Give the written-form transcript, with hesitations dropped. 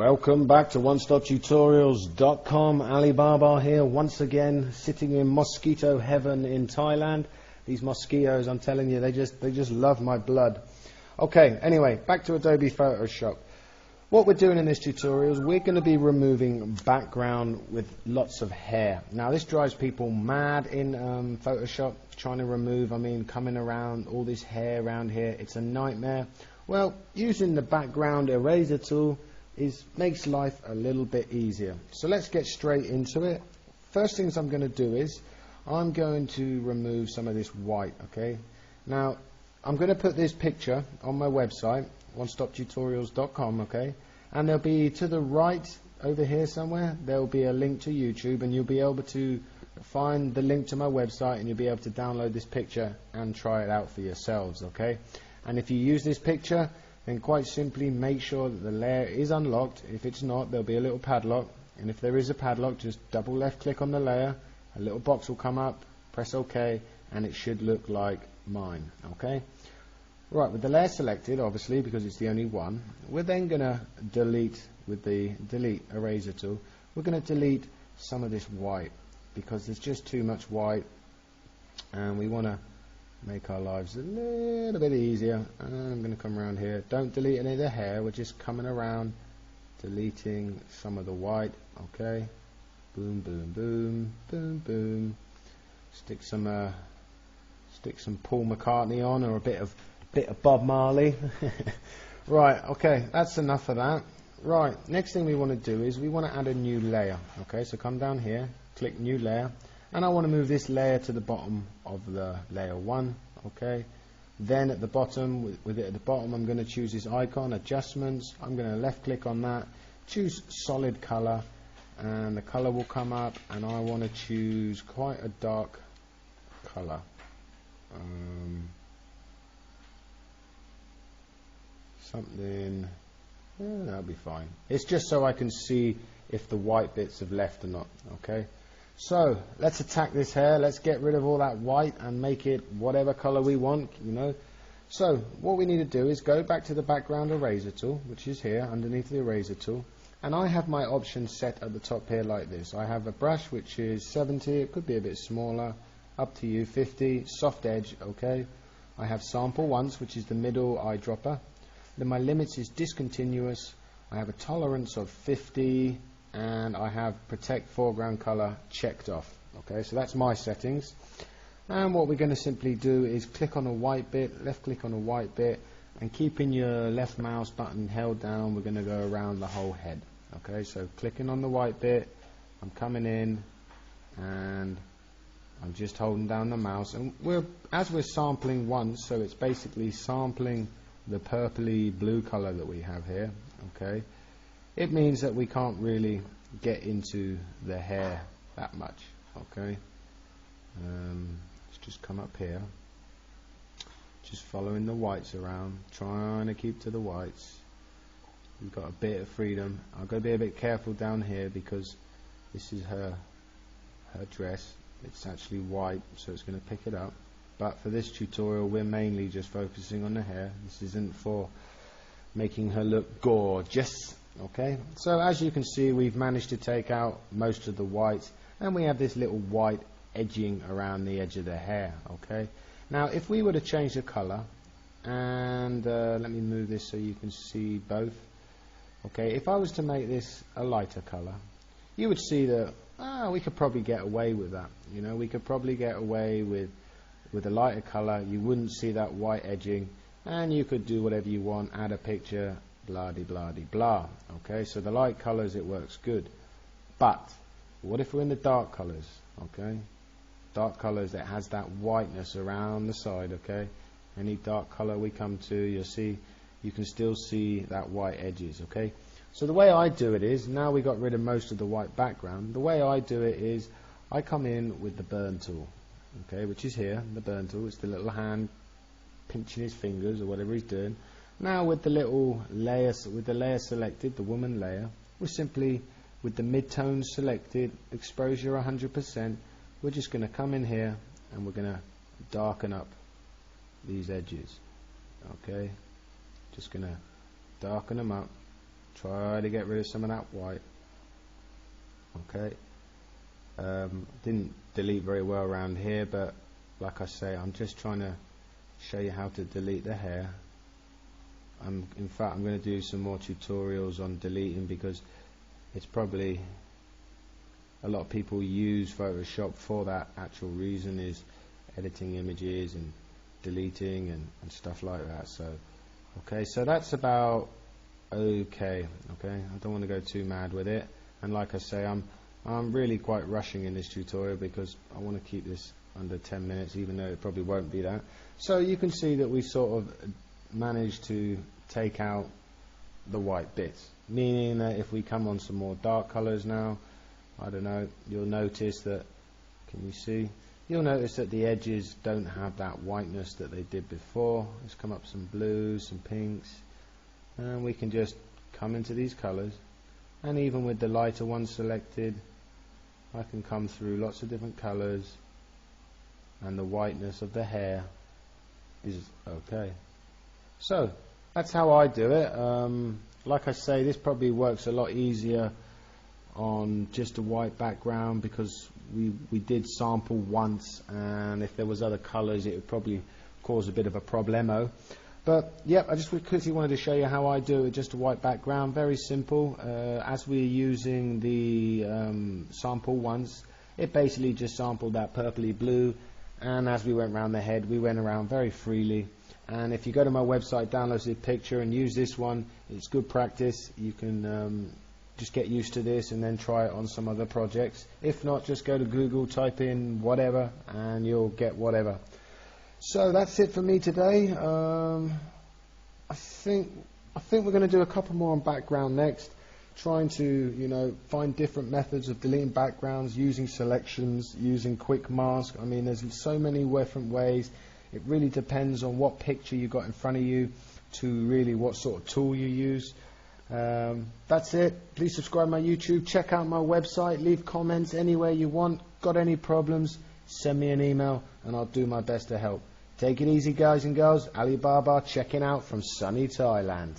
Welcome back to OneStopTutorials.com. Alibaba here once again, sitting in mosquito heaven in Thailand. These mosquitoes, I'm telling you, they just love my blood. Okay, anyway, back to Adobe Photoshop. What we're doing in this tutorial is we're going to be removing background with lots of hair. Now this drives people mad in Photoshop, trying to remove, coming around all this hair around here. It's a nightmare. Well, using the background eraser tool makes life a little bit easier. So let's get straight into it. First things I'm going to do is I'm going to remove some of this white. Okay, now I'm going to put this picture on my website, OneStopTutorials.com. okay, and there'll be to the right over here somewhere there'll be a link to YouTube, and you'll be able to find the link to my website, and you'll be able to download this picture and try it out for yourselves. Okay, and if you use this picture, then quite simply make sure that the layer is unlocked. If it's not, there'll be a little padlock, and if there is a padlock, just double left click on the layer, a little box will come up, press OK, and it should look like mine. Okay, right, with the layer selected, obviously because it's the only one, we're then going to delete with the delete eraser tool. We're going to delete some of this white because there's just too much white, and we want to make our lives a little bit easier. And I'm going to come around here. Don't delete any of the hair, we're just coming around deleting some of the white. Okay, boom boom boom boom boom. Stick some Paul McCartney on, or a bit of Bob Marley. Right, okay, that's enough of that. Right, next thing we want to do is we want to add a new layer. Okay, so come down here, click new layer, and I want to move this layer to the bottom of the layer 1. Okay, then at the bottom, with it at the bottom, I'm going to choose this icon, adjustments. I'm going to left click on that, choose solid color, and the color will come up, and I want to choose quite a dark color. Something, that'll be fine. It's just so I can see if the white bits have left or not. Okay, so let's attack this hair. Let's get rid of all that white and make it whatever color we want, So what we need to do is go back to the background eraser tool, which is here underneath the eraser tool, and I have my options set at the top here like this. I have a brush which is 70, it could be a bit smaller, up to you, 50, soft edge. Okay, I have sample once, which is the middle eyedropper. Then my limits is discontinuous. I have a tolerance of 50, and I have protect foreground color checked off. Okay, so that's my settings. And what we're going to simply do is click on a white bit, left click on a white bit, and keeping your left mouse button held down, we're going to go around the whole head. Okay, so clicking on the white bit, I'm coming in, and I'm just holding down the mouse, and as we're sampling once, so it's basically sampling the purpley blue color that we have here. Okay, it means that we can't really get into the hair that much. Okay, let's just come up here, just following the whites around, trying to keep to the whites. We've got a bit of freedom. I've got to be a bit careful down here because this is her dress. It's actually white, so it's going to pick it up. But for this tutorial, we're mainly just focusing on the hair. This isn't for making her look gorgeous. Okay, so as you can see, we've managed to take out most of the white, and we have this little white edging around the edge of the hair. Okay, now if we were to change the color, and let me move this so you can see both. Okay, if I was to make this a lighter color, you would see that we could probably get away with that. We could probably get away with a lighter color. You wouldn't see that white edging, and you could do whatever you want, add a picture, blah de blah de blah. Okay, so the light colors, it works good. But what if we're in the dark colors? Okay, dark colors that has that whiteness around the side. Okay, any dark color we come to, you'll see you can still see that white edges. Okay, so the way I do it is, now we got rid of most of the white background, the way I do it is I come in with the burn tool. Okay, which is here, the burn tool. It's the little hand pinching his fingers or whatever he's doing. Now with the little layer, with the layer selected, the woman layer, we're simply, with the mid-tone selected, exposure 100%, we're just going to come in here and we're going to darken up these edges. Okay, just going to darken them up Try to get rid of some of that white. Okay. Didn't delete very well around here, but like I say, I'm just trying to show you how to delete the hair. In fact, I'm going to do some more tutorials on deleting, because it's probably a lot of people use Photoshop for that actual reason, is editing images and deleting and stuff like that. So okay, so that's about okay. I don't want to go too mad with it, and like I say, I'm really quite rushing in this tutorial because I want to keep this under 10 minutes, even though it probably won't be that. So you can see that we sort of managed to take out the white bits, meaning that if we come on some more dark colors now, I don't know, you'll notice that, can you see? You'll notice that the edges don't have that whiteness that they did before. Let's come up some blues, some pinks, and we can just come into these colors, and even with the lighter ones selected, I can come through lots of different colors, and the whiteness of the hair is okay. So that's how I do it. Like I say, this probably works a lot easier on just a white background, because we did sample once, and if there was other colors it would probably cause a bit of a problemo. But yep, I just quickly wanted to show you how I do it, just a white background. Very simple. As we're using the sample once, it basically just sampled that purpley blue, and as we went around the head, we went around very freely. And if you go to my website, download this picture and use this one, it's good practice. You can just get used to this and then try it on some other projects. If not, just go to Google, type in whatever, and you'll get whatever. So that's it for me today. I think we're going to do a couple more on background next, trying to find different methods of deleting backgrounds, using selections, using quick mask. I mean, there's so many different ways. It really depends on what picture you got in front of you, to really what sort of tool you use. That's it. Please subscribe to my YouTube, check out my website, leave comments anywhere you want. Got any problems, send me an email and I'll do my best to help. Take it easy, guys and girls. Ali Baba checking out from sunny Thailand.